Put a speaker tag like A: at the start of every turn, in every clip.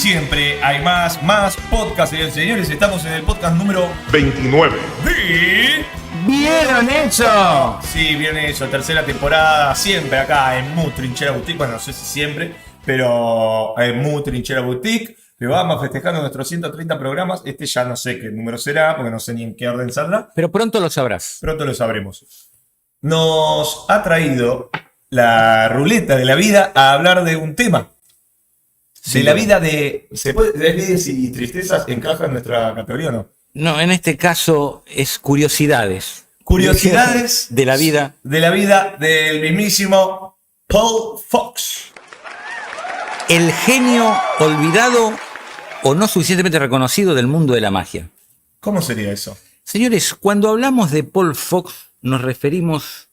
A: siempre hay más podcast, señores. Estamos en el podcast número
B: 29.
C: ¡Vieron eso!
A: Sí, vieron eso, tercera temporada, siempre acá en Mu Trinchera Boutique. Bueno, no sé si siempre, pero en Mu Trinchera Boutique. Que vamos festejando nuestros 130 programas. Este ya no sé qué número será, porque no sé ni en qué orden saldrá.
C: Pero pronto lo sabrás.
A: Pronto lo sabremos. Nos ha traído la ruleta de la vida a hablar de un tema.
C: Sí,
A: de la vida de... ¿Vidas y tristezas encaja en nuestra categoría o no?
C: No, en este caso es curiosidades.
A: Curiosidades
C: de la vida.
A: De la vida del mismísimo Paul Fox.
C: El genio olvidado o no suficientemente reconocido del mundo de la magia.
A: ¿Cómo sería eso?
C: Señores, cuando hablamos de Paul Fox nos referimos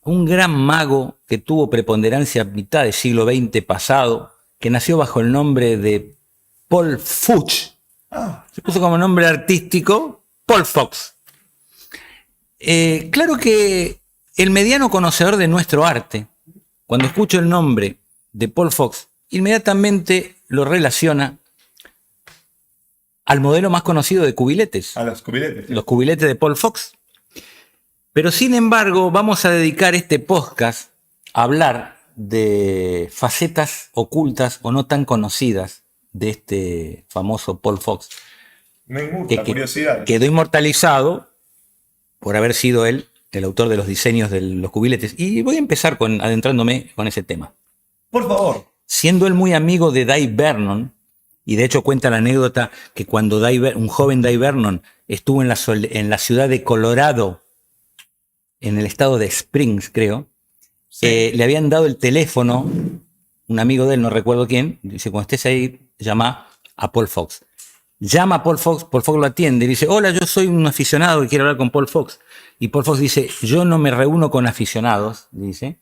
C: a un gran mago que tuvo preponderancia a mitad del siglo XX pasado, que nació bajo el nombre de Paul Fuchs. Se puso como nombre artístico Paul Fox. Claro que el mediano conocedor de nuestro arte, cuando escucha el nombre de Paul Fox, inmediatamente lo relaciona al modelo más conocido de cubiletes.
A: A los cubiletes.
C: Los cubiletes de Paul Fox. Pero sin embargo, vamos a dedicar este podcast a hablar de facetas ocultas o no tan conocidas de este famoso Paul Fox.
A: Me gusta, curiosidad.
C: Quedó inmortalizado por haber sido él el autor de los diseños de los cubiletes. Y voy a empezar adentrándome con ese tema.
A: Por favor.
C: Siendo él muy amigo de Dave Vernon, y de hecho cuenta la anécdota que cuando un joven Dave Vernon estuvo en la ciudad de Colorado, en el estado de Springs, creo, sí. Le habían dado el teléfono, un amigo de él, no recuerdo quién, dice, cuando estés ahí, llama a Paul Fox. Llama a Paul Fox lo atiende y dice, hola, yo soy un aficionado que quiere hablar con Paul Fox. Y Paul Fox dice, yo no me reúno con aficionados, dice.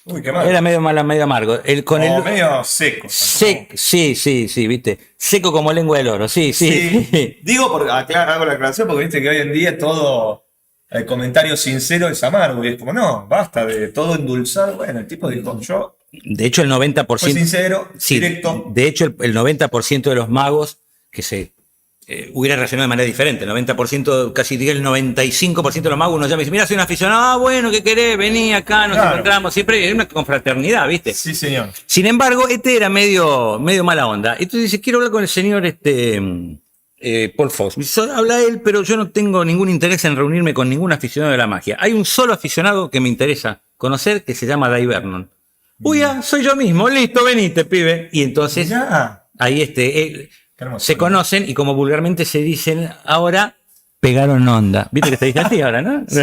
A: Uy, qué mal.
C: Era medio amargo.
A: Medio seco.
C: Sí, viste. Seco como lengua del oro, sí.
A: Digo, hago la aclaración porque viste que hoy en día todo el comentario sincero es amargo. Y es como, no, basta de todo endulzar. Bueno, el tipo dijo, yo...
C: De hecho, el 90%...
A: Fue sincero,
C: sí,
A: directo.
C: De hecho, el 90% de los magos que se... hubiera reaccionado de manera diferente. El 90%, casi diría el 95% de los magos nos llaman y dicen, mira, soy un aficionado, bueno, ¿qué querés? Vení acá, nos encontramos, siempre es una confraternidad, ¿viste?
A: Sí, señor.
C: Sin embargo, este era medio mala onda. Entonces dice, quiero hablar con el señor Paul Fox. Dice, habla él, pero yo no tengo ningún interés en reunirme con ningún aficionado de la magia. Hay un solo aficionado que me interesa conocer, que se llama Dave Vernon. Uy, soy yo mismo, listo, venite, pibe. Y entonces, ahí se conocen y como vulgarmente se dicen ahora, pegaron onda. ¿Viste que te dije así ahora, no?
A: Sí.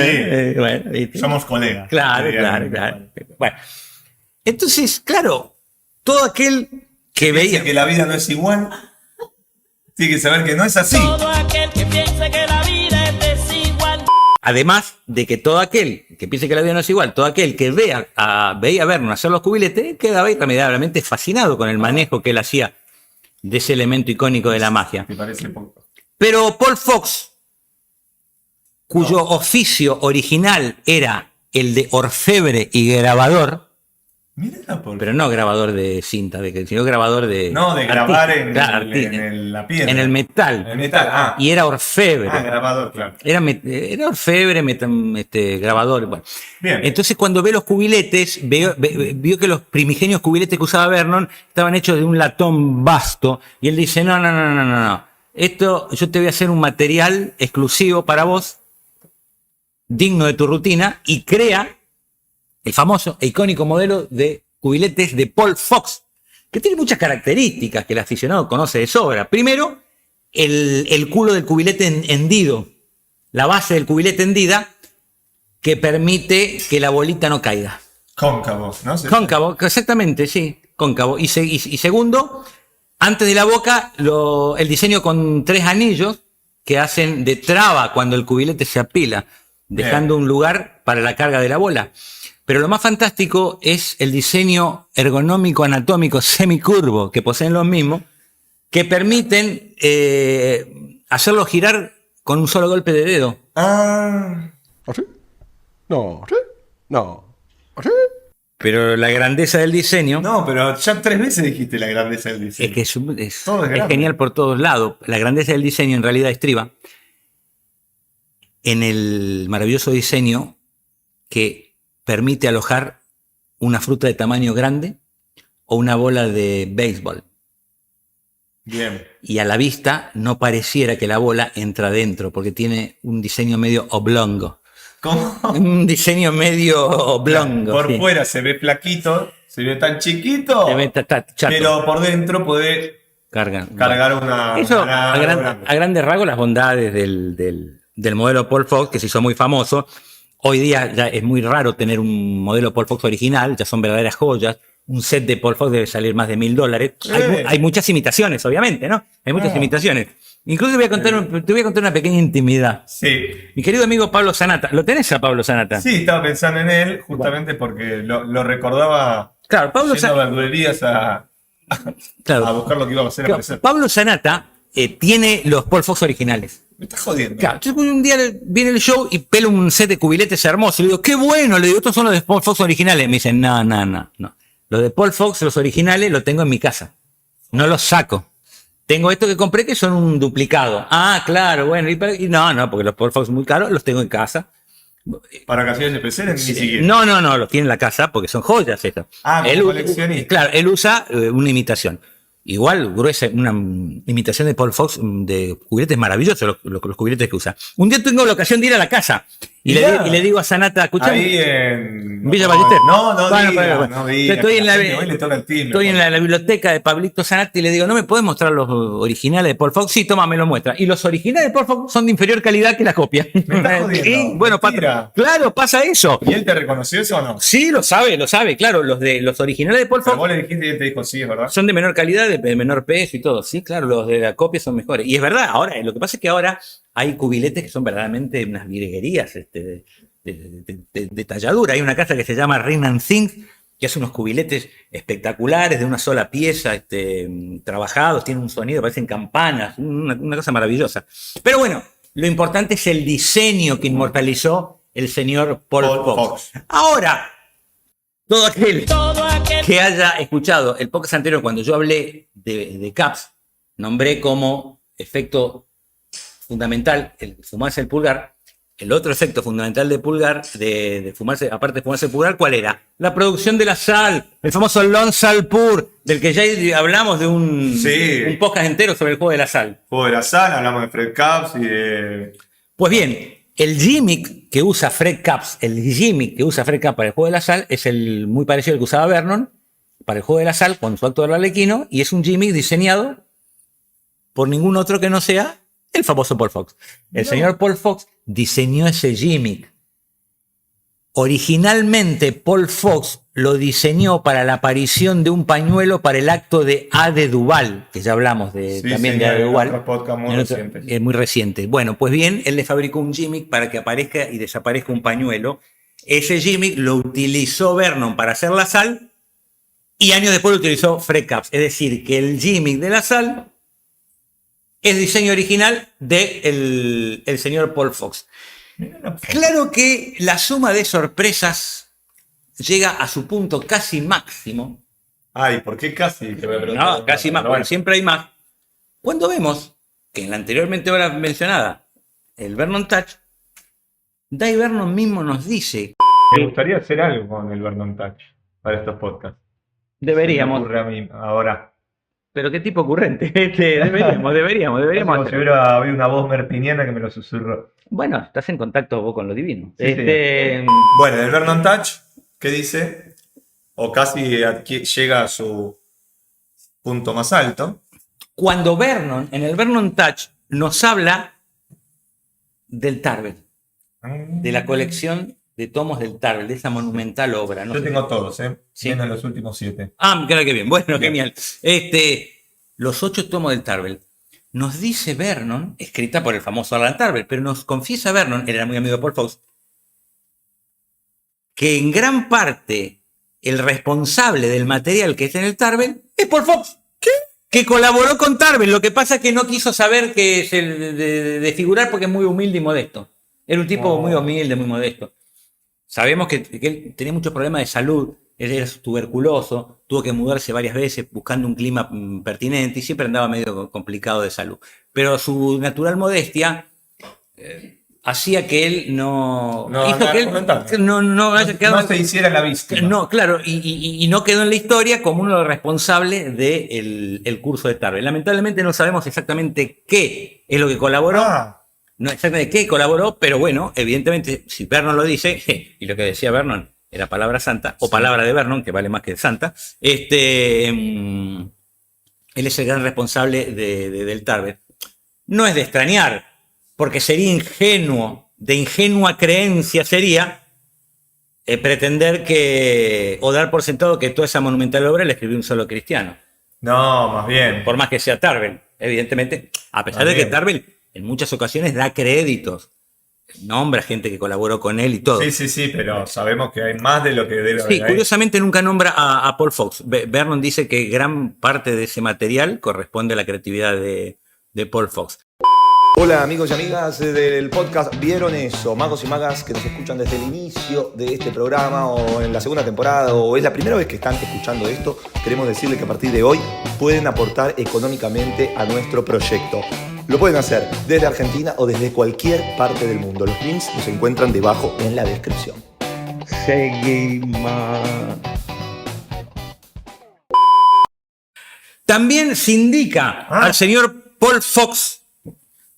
C: Bueno, ¿viste?
A: Somos colegas.
C: Claro. Bueno, entonces, claro, todo aquel que veía
A: que la vida no es igual, tiene que saber que no es así.
D: Todo aquel que piense que la vida es desigual.
C: Además de que todo aquel que piense que la vida no es igual, todo aquel que veía a Vernon hacer los cubiletes, quedaba irremediablemente fascinado con el manejo que él hacía de ese elemento icónico de la magia.
A: Me parece poco.
C: Pero Paul Fox, cuyo oficio original era el de orfebre y grabador,
A: Mira,
C: pero no grabador de cinta, sino grabador de...
A: No, de grabar en
C: la piedra. En el metal.
A: En el metal,
C: Y era orfebre.
A: Grabador, claro.
C: Era orfebre, grabador. Bueno.
A: Bien.
C: Entonces, cuando ve los cubiletes, vio que los primigenios cubiletes que usaba Vernon estaban hechos de un latón vasto. Y él dice, no. Esto, yo te voy a hacer un material exclusivo para vos, digno de tu rutina, y crea el famoso e icónico modelo de cubiletes de Paul Fox, que tiene muchas características que el aficionado conoce de sobra. Primero, el culo del cubilete hendido, la base del cubilete hendida, que permite que la bolita no caiga.
A: Cóncavo, ¿no?
C: Cóncavo, exactamente, sí, cóncavo. Y segundo, antes de la boca, el diseño con 3 anillos que hacen de traba cuando el cubilete se apila, dejando un lugar para la carga de la bola. Pero lo más fantástico es el diseño ergonómico anatómico semicurvo que poseen los mismos, que permiten hacerlo girar con un solo golpe de dedo.
B: ¿Así? No, ¿así? No, ¿así?
C: Pero la grandeza del diseño
A: No, pero ya 3 veces dijiste la grandeza del diseño.
C: es que
A: Todo es
C: es
A: grande.
C: genial por todos lados. La grandeza del diseño en realidad estriba en el maravilloso diseño que permite alojar una fruta de tamaño grande o una bola de béisbol.
A: Bien.
C: Y a la vista no pareciera que la bola entra dentro, porque tiene un diseño medio oblongo.
A: ¿Cómo?
C: Un diseño medio oblongo.
A: Por
C: sí.
A: fuera se ve flaquito, se ve tan chiquito,
C: Se ve chato.
A: pero por dentro puede
C: Cargan.
A: cargar una...
C: Eso,
A: una-
C: a grandes rasgos, las bondades del modelo Paul Fox, que se hizo muy famoso. Hoy día ya es muy raro tener un modelo Paul Fox original, ya son verdaderas joyas. Un set de Paul Fox debe salir más de $1000. Hay muchas imitaciones, obviamente, ¿no? Hay muchas imitaciones. Incluso te voy a contar una pequeña intimidad.
A: Sí.
C: Mi querido amigo Pablo Sanata, ¿lo tenés a Pablo Sanata?
A: Sí, estaba pensando en él justamente porque lo recordaba
C: Claro, Pablo
A: yendo a
C: Sanata.
A: verdulerías a
C: Claro,
A: buscar lo que iba a hacer a
C: claro,
A: ofrecer.
C: Pablo Sanata tiene los Paul Fox originales.
A: Me estás jodiendo.
C: Claro, entonces un día viene el show y pela un set de cubiletes hermoso. Y le digo, qué bueno, le digo, estos son los de Paul Fox originales. Me dicen, no. Los de Paul Fox, los originales, los tengo en mi casa. No los saco. Tengo estos que compré que son un duplicado. Ah, claro, bueno. Y no, porque los Paul Fox muy caros, los tengo en casa.
A: Para ocasiones especiales ni siquiera.
C: No, los tiene en la casa porque son joyas estas.
A: Ah, como
C: Él,
A: coleccionista.
C: claro, él usa una imitación. Igual, gruesa, una imitación de Paul Fox de cubiletes maravillosos, los cubiletes que usa. Un día tengo la ocasión de ir a la casa y le digo a Sanata, escuchame.
A: Ahí en...
C: Villa Ballester.
A: No
C: Bueno,
A: diga,
C: bueno.
A: no diga.
C: Estoy en la-
A: Hoy le toca el timbre.
C: Estoy en la biblioteca de Pablito Sanata y le digo, ¿no me puedes mostrar los originales de Paul Fox? Sí, toma, me lo muestra. Y los originales de Paul Fox son de inferior calidad que la copia.
A: Me estás jodiendo.
C: Sí, bueno,
A: Mentira.
C: claro, pasa eso.
A: ¿Y él te reconoció eso o no?
C: Sí, lo sabe, claro. Los originales de Paul
A: Pero
C: Fox
A: vos le dijiste y él te dijo sí, es verdad.
C: son de menor calidad, de menor peso y todo. Sí, claro, los de la copia son mejores. Y es verdad, ahora, lo que pasa es que ahora hay cubiletes que son verdaderamente unas virguerías de talladura. Hay una casa que se llama Ring & Think, que hace unos cubiletes espectaculares de una sola pieza, trabajados, tienen un sonido, parecen campanas, una cosa maravillosa. Pero bueno, lo importante es el diseño que inmortalizó el señor Paul Fox. Ahora, todo aquel
D: Todo aquel
C: que haya escuchado el podcast anterior cuando yo hablé de caps, nombré como efecto fundamental el fumarse el pulgar. El otro efecto fundamental de pulgar, de fumarse, aparte de fumarse el pulgar, ¿cuál era? La producción de la sal, el famoso Lone Sal Pur, del que ya hablamos de un podcast entero sobre el juego de la sal.
A: Juego de la sal, hablamos de Fred Caps y de...
C: Pues bien, el gimmick que usa Fred Caps, para el juego de la sal, es el muy parecido al que usaba Vernon para el juego de la sal con su acto del Arlequino, y es un gimmick diseñado por ningún otro que no sea el famoso Paul Fox. El señor Paul Fox diseñó ese gimmick. Originalmente Paul Fox lo diseñó para la aparición de un pañuelo para el acto de A de Duval, que ya hablamos también de A de Duval.
A: Otro podcast muy reciente.
C: Es muy reciente. Bueno, pues bien, él le fabricó un gimmick para que aparezca y desaparezca un pañuelo. Ese gimmick lo utilizó Vernon para hacer la sal y años después lo utilizó Fred Caps. Es decir, que el gimmick de la sal es diseño original del el señor Paul Fox. Claro que la suma de sorpresas llega a su punto casi máximo.
A: Ay, ¿por qué casi? Te voy a preguntar.
C: No, casi más,
A: Pero bueno.
C: porque siempre hay más. Cuando vemos que en la anteriormente ahora mencionada, el Vernon Touch, Dave Vernon mismo nos dice,
A: Me gustaría hacer algo con el Vernon Touch para estos podcasts. Se me
C: deberíamos,
A: ocurre a mí ahora.
C: pero qué tipo ocurrente, deberíamos.
A: Como si hubiera habido una voz merpiniana que me lo susurró.
C: Bueno, estás en contacto vos con lo divino.
A: Sí, Bueno, el Vernon Touch, ¿qué dice? O casi llega a su punto más alto.
C: Cuando Vernon, en el Vernon Touch, nos habla del Tarbell, de la colección de tomos del Tarbell, de esa monumental obra. ¿No?
A: Yo tengo todos,
C: Sí.
A: menos los últimos 7.
C: Ah, claro que bien. Bueno,
A: Bien.
C: genial. Los 8 tomos del Tarbell. Nos dice Vernon, escrita por el famoso Alan Tarbell, pero nos confiesa Vernon, él era muy amigo de Paul Fox, que en gran parte el responsable del material que está en el Tarbell es Paul Fox. ¿Qué? Que colaboró con Tarbell. Lo que pasa es que no quiso saber que es el de figurar porque es muy humilde y modesto. Era un tipo muy humilde, muy modesto. Sabemos que él tenía muchos problemas de salud. Él era tuberculoso, tuvo que mudarse varias veces buscando un clima pertinente y siempre andaba medio complicado de salud. Pero su natural modestia hacía que él hizo que él no haya quedado,
A: no se hiciera la víctima.
C: no, claro, y no quedó en la historia como uno de los responsables del el curso de Tarver. Lamentablemente no sabemos exactamente qué es lo que colaboró. No exactamente qué colaboró, pero bueno, evidentemente, si Vernon lo dice, y lo que decía Vernon era palabra santa, o palabra de Vernon, que vale más que santa, él es el gran responsable del Tarver. No es de extrañar, porque sería ingenuo, de ingenua creencia sería pretender o dar por sentado que toda esa monumental obra la escribió un solo cristiano.
A: No, más bien.
C: Por más que sea Tarver, evidentemente, a pesar de que Tarver en muchas ocasiones da créditos, nombra gente que colaboró con él y todo.
A: Sí, pero sabemos que hay más de lo que debe haber.
C: Sí, curiosamente nunca nombra a Paul Fox. Vernon dice que gran parte de ese material corresponde a la creatividad de Paul Fox.
B: Hola amigos y amigas del podcast ¿Vieron eso? Magos y magas que nos escuchan desde el inicio de este programa o en la segunda temporada o es la primera vez que están escuchando esto, queremos decirles que a partir de hoy pueden aportar económicamente a nuestro proyecto. Lo pueden hacer desde Argentina o desde cualquier parte del mundo. Los links los encuentran debajo en la descripción.
C: Seguimos. También se indica al señor Paul Fox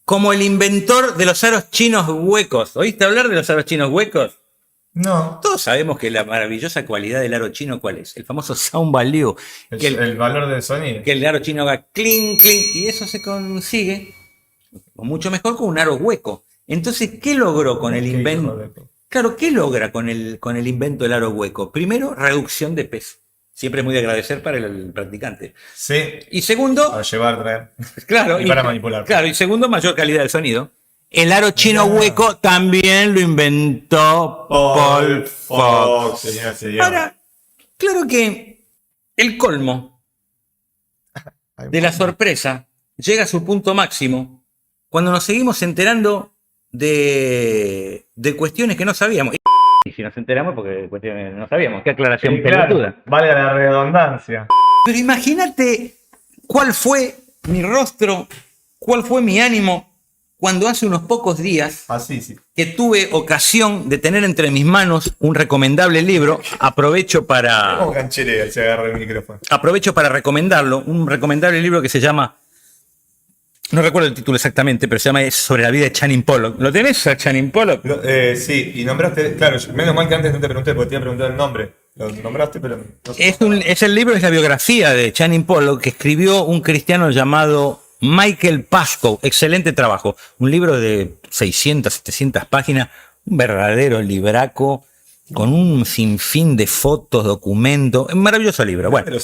C: como el inventor de los aros chinos huecos. ¿Oíste hablar de los aros chinos huecos?
A: No.
C: Todos sabemos que la maravillosa cualidad del aro chino, ¿cuál es? El famoso sound value.
A: El valor del sonido.
C: Que el aro chino haga clink, clink, y eso se consigue, o mucho mejor, con un aro hueco. Entonces, ¿qué logró con el invento? Claro, ¿qué logra con el invento del aro hueco? Primero, reducción de peso. Siempre es muy de agradecer para el practicante.
A: Sí.
C: Y segundo,
A: para llevar, traer.
C: Claro,
A: y para manipular.
C: Claro, y segundo, mayor calidad del sonido. El aro chino hueco también lo inventó Paul Fox.
A: Señor.
C: Ahora, claro que el colmo de la sorpresa llega a su punto máximo cuando nos seguimos enterando de cuestiones que no sabíamos. Y si nos enteramos, porque cuestiones no sabíamos. Qué aclaración pelotuda.
A: Vale la redundancia.
C: Pero imagínate cuál fue mi rostro, cuál fue mi ánimo cuando hace unos pocos días que tuve ocasión de tener entre mis manos un recomendable libro. Aprovecho para...
A: ¿Cómo cancheré se agarra el micrófono?
C: Aprovecho para recomendarlo. Un recomendable libro que se llama... No recuerdo el título exactamente, pero se llama Es sobre la vida de Channing Pollock. ¿Lo tenés a Channing Pollock?
A: Sí, y nombraste... Claro, menos mal que antes no te pregunté, porque te iba a preguntar el nombre. Lo nombraste, pero... No sé.
C: Es el libro, es la biografía de Channing Pollock que escribió un cristiano llamado Michael Pascoe. Excelente trabajo. Un libro de 600, 700 páginas. Un verdadero libraco con un sinfín de fotos, documentos. Un maravilloso libro. Bueno,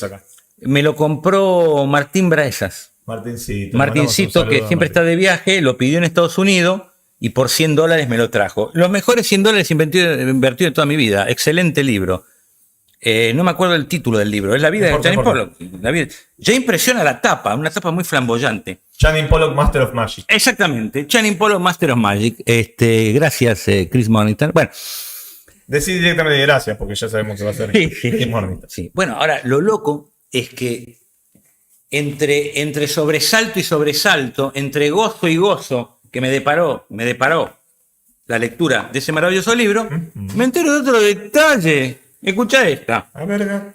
C: me lo compró Martín Braesas. Martincito, que siempre está de viaje, lo pidió en Estados Unidos y por $100 me lo trajo. Los mejores $100 invertido en toda mi vida. Excelente libro. No me acuerdo el título del libro. Es la vida de Channing Pollock. Ya impresiona la tapa, una tapa muy flamboyante.
A: Channing Pollock, Master of Magic.
C: Exactamente. Channing Pollock, Master of Magic. Gracias, Chris Morningstar. Bueno.
A: Decí directamente gracias, porque ya sabemos que va a ser Chris Morningstar.
C: Sí. Bueno, ahora, lo loco es que entre sobresalto y sobresalto, entre gozo y gozo que me deparó la lectura de ese maravilloso libro, me entero de otro detalle. Escucha esta.
A: A ver.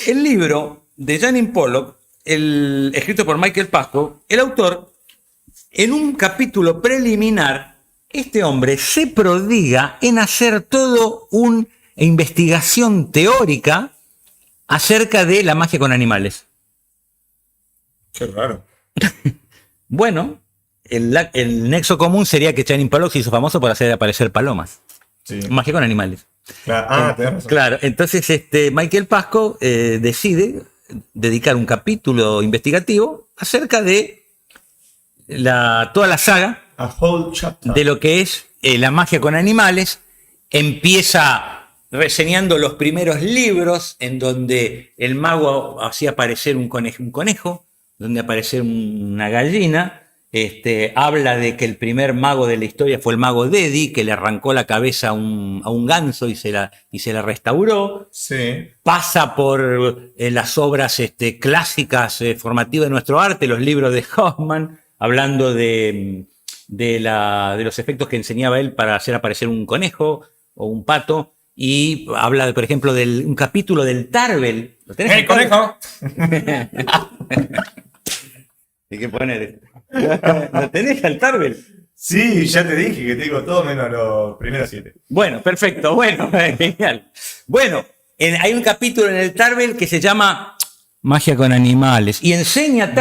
C: El libro de Channing Pollock, escrito por Michael Pascoe, el autor, en un capítulo preliminar, este hombre se prodiga en hacer todo una investigación teórica acerca de la magia con animales.
A: Qué raro.
C: Bueno, el nexo común sería que Channing Pollock se hizo famoso por hacer aparecer palomas. Sí. Magia con animales.
A: Claro. Tenés razón.
C: Claro, entonces Michael Pascoe decide dedicar un capítulo investigativo acerca de toda la saga de lo que es la magia con animales. Empieza reseñando los primeros libros en donde el mago hacía aparecer un conejo, donde aparecer una gallina, Habla de que el primer mago de la historia fue el mago Dedi, que le arrancó la cabeza a un ganso y se la restauró.
A: Sí.
C: Pasa por las obras clásicas formativas de nuestro arte, los libros de Hoffman, hablando de los efectos que enseñaba él para hacer aparecer un conejo o un pato. Y habla, por ejemplo, de un capítulo del Tarbell. ¿Lo tenés?
A: ¡Hey, conejo!
C: Hay que poner. ¿Lo tenés al Tarbell?
A: Sí, ya te dije que tengo todo menos los primeros 7.
C: Bueno, perfecto. Bueno, genial. Bueno, hay un capítulo en el Tarbell que se llama Magia con animales. Y enseña a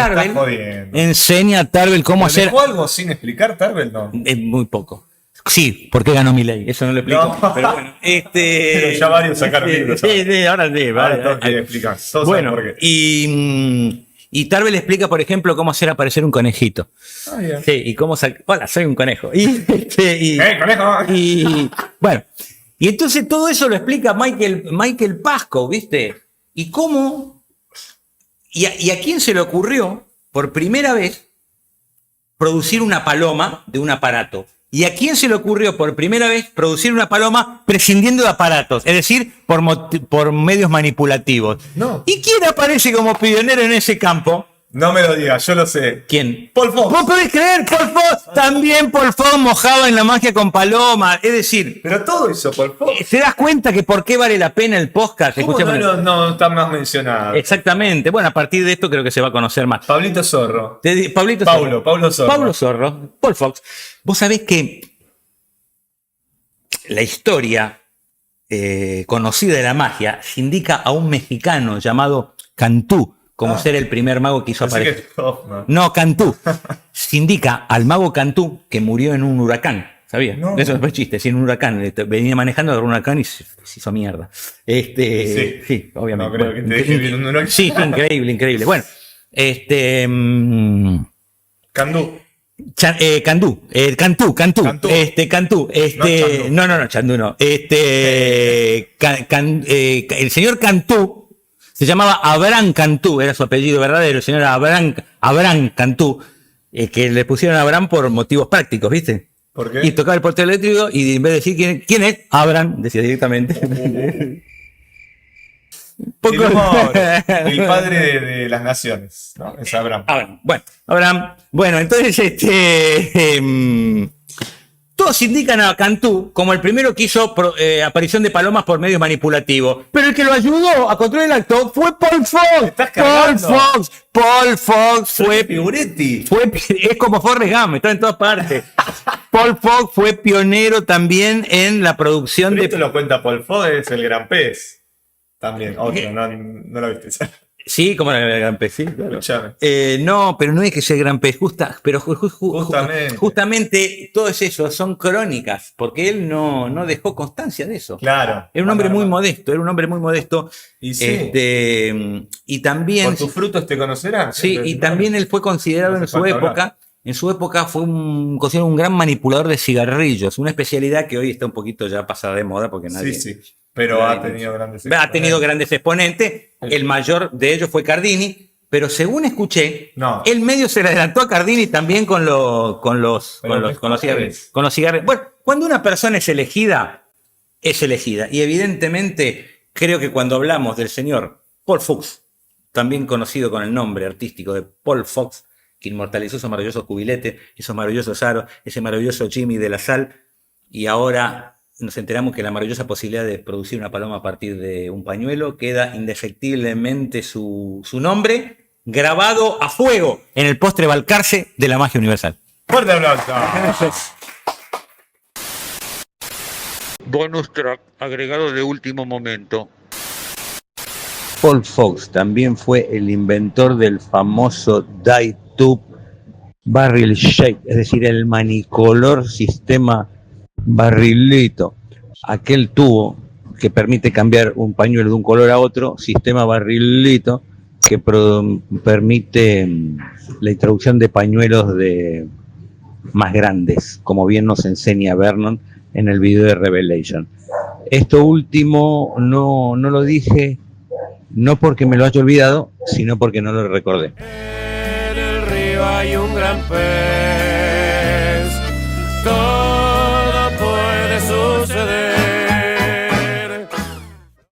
C: Tarbell cómo hacer.
A: ¿Dejó algo sin explicar, Tarbell? No.
C: Muy poco. Sí, porque ganó Milei, eso no lo explico.
A: No.
C: Pero bueno,
A: Pero ya varios sacaron libros.
C: Sí, ahora sí.
A: Ahora todos quieren explicar. Todos
C: Bueno,
A: saben por qué.
C: y Tarbell explica, por ejemplo, cómo hacer aparecer un conejito.
A: Ah, bien.
C: Sí, y cómo hola, soy un conejo.
A: Conejo!
C: Y bueno, y entonces todo eso lo explica Michael Pascoe, ¿viste? Y cómo, y a quién se le ocurrió por primera vez producir una paloma de un aparato. ¿Y a quién se le ocurrió por primera vez producir una paloma prescindiendo de aparatos? Es decir, por medios manipulativos.
A: No.
C: ¿Y quién aparece como pionero en ese campo?
A: No me lo digas, yo lo sé.
C: ¿Quién?
A: Paul Fox.
C: ¿Vos podés creer? Paul Fox. También Paul Fox mojado en la magia con paloma. Es decir,
A: Pero todo hizo Paul Fox.
C: ¿te das cuenta que por qué vale la pena el podcast?
A: ¿Cómo
C: Escuchame.
A: no está más mencionado?
C: Exactamente. Bueno, a partir de esto creo que se va a conocer más.
A: Pablito Zorro.
C: Paulo
A: Zorro.
C: Zorro. Paul Fox. Vos sabés que la historia conocida de la magia se indica a un mexicano llamado Cantú como ser el primer mago que hizo
A: Así que
C: aparecer.
A: es Hoffman.
C: No, Cantú. Se indica al mago Cantú que murió en un huracán. ¿Sabías?
A: No.
C: Eso no es chiste. Sí, en un huracán. Venía manejando de un huracán y se hizo mierda. Sí, obviamente.
A: No creo que te deje bien un huracán.
C: Sí, increíble. Bueno,
A: Candú.
C: Cantú.
A: Cantú.
C: Cantú.
A: No,
C: Chandú no. El señor Cantú se llamaba Abraham Cantú, era su apellido verdadero, el señor Abraham Cantú, que le pusieron Abraham por motivos prácticos, ¿viste?
A: ¿Por qué?
C: Y tocaba el portero eléctrico y en vez de decir quién es, Abraham, decía directamente.
A: El padre de las naciones, ¿no? Es Abraham.
C: Abraham. Bueno, entonces todos indican a Cantú como el primero que hizo aparición de palomas por medios manipulativos. Pero el que lo ayudó a controlar el acto fue Paul Fox.
A: estás cargando.
C: Paul Fox fue
A: Figuretti.
C: es como Forrest Gump, está en todas partes. Paul Fox fue pionero también en la producción
A: Pero
C: de...
A: esto lo cuenta Paul Fox, es el gran pez. También, otro, no lo viste.
C: Sí, como el gran pez, sí, claro.
A: Escuchame.
C: No, pero no es que sea el gran pez,
A: Justamente.
C: justamente todo es eso, son crónicas, porque él no dejó constancia de eso.
A: Claro.
C: Era un hombre muy modesto,
A: Y sí.
C: y también...
A: Por tus frutos te conocerán.
C: Sí, y también él fue considerado
A: No hace
C: en su
A: falta
C: época, fue considerado un gran manipulador de cigarrillos, una especialidad que hoy está un poquito ya pasada de moda porque nadie...
A: Sí. Pero ha tenido grandes
C: grandes exponentes, el mayor de ellos fue Cardini, pero según escuché,
A: No.
C: el medio se le adelantó a Cardini también con los cigarrillos. Con los cigarrillos. Bueno, cuando una persona es elegida, y evidentemente creo que cuando hablamos del señor Paul Fox, también conocido con el nombre artístico de Paul Fox, que inmortalizó esos maravillosos cubiletes, esos maravillosos aros, ese maravilloso Jimmy de la Sal, y ahora nos enteramos que la maravillosa posibilidad de producir una paloma a partir de un pañuelo, queda indefectiblemente su nombre grabado a fuego en el postre Balcarce de la magia universal.
A: Fuerte aplauso.
C: Bonus track agregado de último momento. Paul Fox también fue el inventor del famoso Die Tube Barrel Shape, es decir, el manicolor sistema barrilito, aquel tubo que permite cambiar un pañuelo de un color a otro, sistema barrilito, que permite la introducción de pañuelos más grandes, como bien nos enseña Vernon en el video de Revelation. Esto último no lo dije, no porque me lo haya olvidado, sino porque no lo recordé.
E: En el río hay un gran pez. Todo